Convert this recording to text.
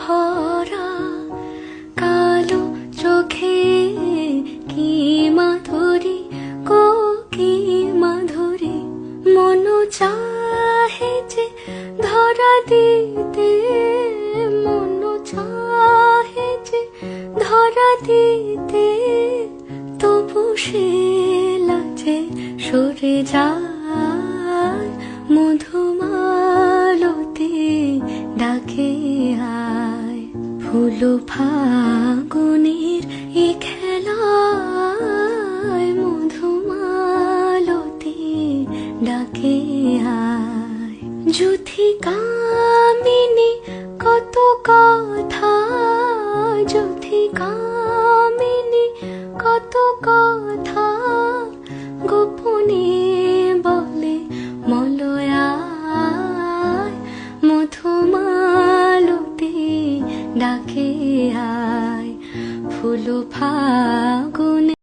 ভরা কালো চোখে কি মাধুরী গো কি মাধুরী, মন চাহে যে ধরা দিতে, মন চাহে যে ধরা দিতে, তবু সে লাজে সরে যায়। মধুমালতি ডাকে আয়, ফুল ফাগুনের এ খেলায়, মধুমালতি ডাকে আয়। যুথি কামিনী কত কথা, যুথি কামিনী কত কথা, গোপনে বলে মলয়ায়। মধুমালতি ডাকে আয়, ফুল ফাগুনে।